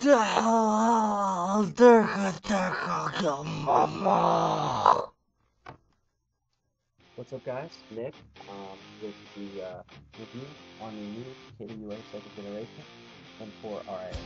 What's up, guys? Nick with the review on the new KWA second generation M4 RIS.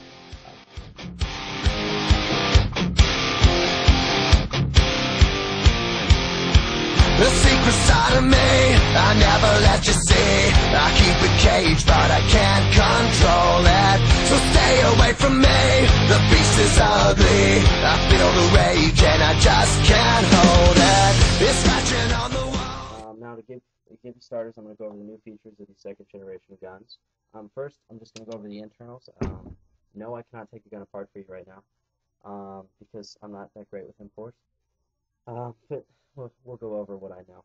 The secret side of me, I never let you see. I keep it caged, but I can't control it. So stay away from me, the beast is ugly. I feel the rage and I just can't hold it. It's scratching on the wall. Now to give you starters, I'm going to go over the new features of the second generation guns. First, I'm just going to go over the internals. No, I cannot take the gun apart for you right now, because I'm not that great with imports. But we'll go over what I know.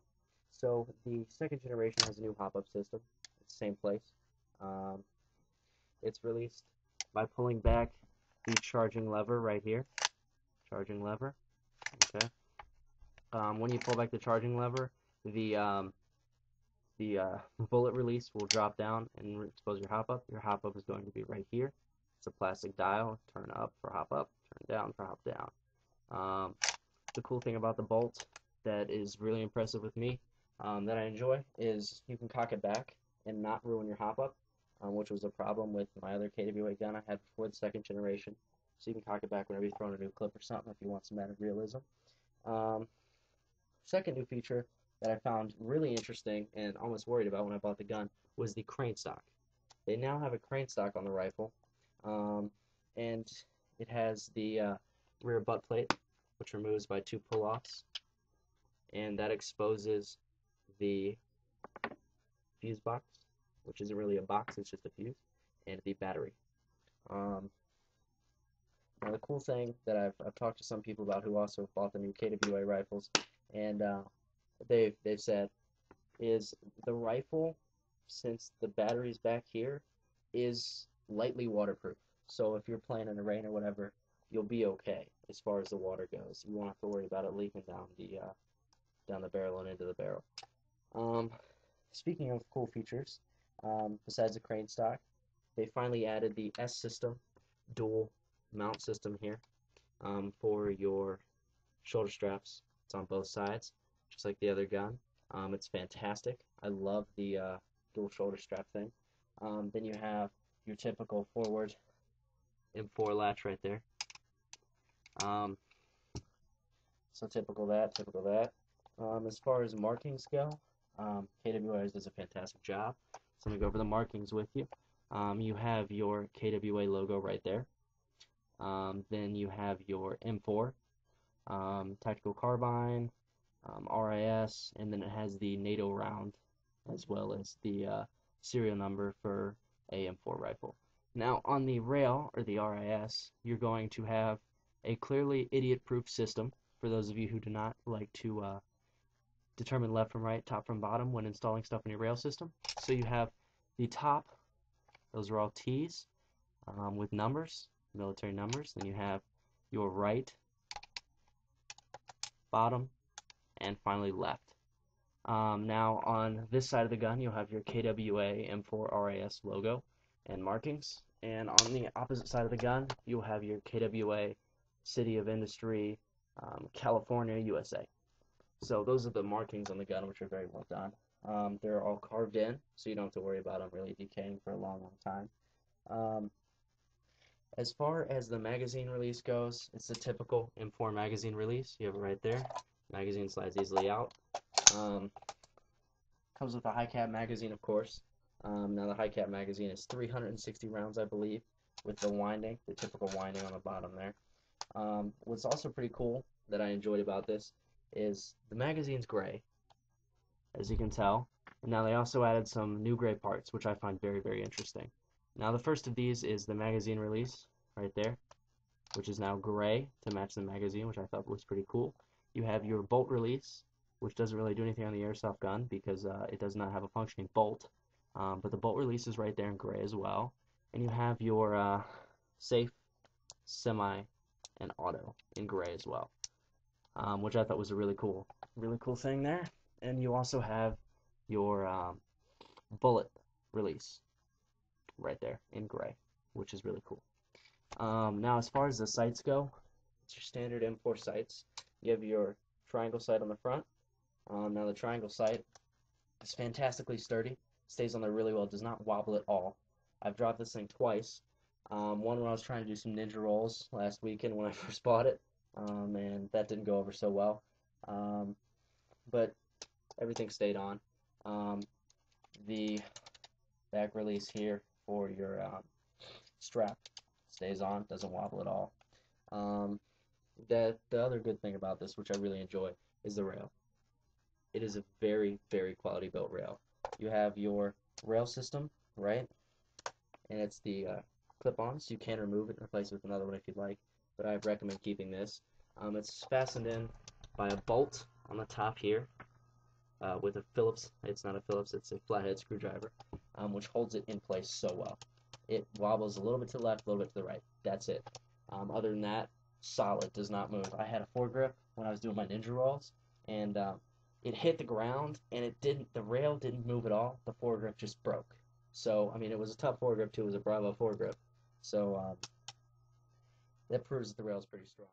So the second generation has a new hop-up system. It's the same place. It's released by pulling back the charging lever right here. Charging lever. Okay. When you pull back the charging lever, the bullet release will drop down and expose your hop-up. Your hop-up is going to be right here. It's a plastic dial. Turn up for hop-up. Turn down for hop-down. The cool thing about the bolt that is really impressive with me, that I enjoy, is you can cock it back and not ruin your hop-up, which was a problem with my other KWA gun I had before the second generation. So you can cock it back whenever you're throwing a new clip or something if you want some added realism. Second new feature that I found really interesting and almost worried about when I bought the gun was the crane stock. They now have a crane stock on the rifle, and it has the rear butt plate, which removes by 2 pull-offs, and that exposes the fuse box, which isn't really a box, it's just a fuse, and the battery. Now the cool thing that I've talked to some people about who also bought the new KWA rifles, and they've said is the rifle, since the battery's back here, is lightly waterproof. So if you're playing in the rain or whatever, you'll be okay as far as the water goes. You won't have to worry about it leaking down the barrel and into the barrel. Speaking of cool features, besides the crane stock, they finally added the S system dual mount system here for your shoulder straps. It's on both sides, just like the other gun. It's fantastic. I love the dual shoulder strap thing. Then you have your typical forward M4 latch right there. So typical that. As far as markings go, KWA does a fantastic job. So let me go over the markings with you. You have your KWA logo right there. Then you have your M4, tactical carbine, RIS, and then it has the NATO round as well as the serial number for a M4 rifle. Now on the rail, or the RIS, you're going to have a clearly idiot-proof system for those of you who do not like to determine left from right, top from bottom when installing stuff in your rail system. So you have the top, those are all T's with numbers, military numbers. Then you have your right, bottom, and finally left. Now on this side of the gun, you'll have your KWA M4 RIS logo and markings, and on the opposite side of the gun, you'll have your KWA City of Industry, California, USA. So those are the markings on the gun, which are very well done. They're all carved in, so you don't have to worry about them really decaying for a long time. As far as the magazine release goes, it's the typical M4 magazine release. You have it right there. Magazine slides easily out. Comes with a high cap magazine, of course. Now the high cap magazine is 360 rounds, I believe, with the winding, the typical winding on the bottom there. What's also pretty cool that I enjoyed about this is the magazine's gray, as you can tell. And now they also added some new gray parts, which I find very, very interesting. Now the first of these is the magazine release, right there, which is now gray to match the magazine, which I thought was pretty cool. You have your bolt release, which doesn't really do anything on the airsoft gun because it does not have a functioning bolt. But the bolt release is right there in gray as well. And you have your safe, semi, and auto in gray as well, which I thought was a really cool thing there. And you also have your bullet release right there in gray, which is really cool. Now, as far as the sights go, it's your standard M4 sights. You have your triangle sight on the front. Now, the triangle sight is fantastically sturdy, stays on there really well, does not wobble at all. I've dropped this thing twice. One when I was trying to do some ninja rolls last weekend when I first bought it, and that didn't go over so well. But everything stayed on. The back release here for your strap stays on, doesn't wobble at all. The other good thing about this, which I really enjoy, is the rail. It is a very, very quality built rail. You have your rail system, right? And it's the clip-on, so you can remove it and replace it with another one if you'd like. But I recommend keeping this. It's fastened in by a bolt on the top here with a Phillips. It's not a Phillips, it's a flathead screwdriver, which holds it in place so well. It wobbles a little bit to the left, a little bit to the right. That's it. Other than that, solid, does not move. I had a foregrip when I was doing my ninja rolls, and it hit the ground, and the rail didn't move at all. The foregrip just broke. So, I mean, it was a tough foregrip too. It was a Bravo foregrip. So, that proves that the rail is pretty strong.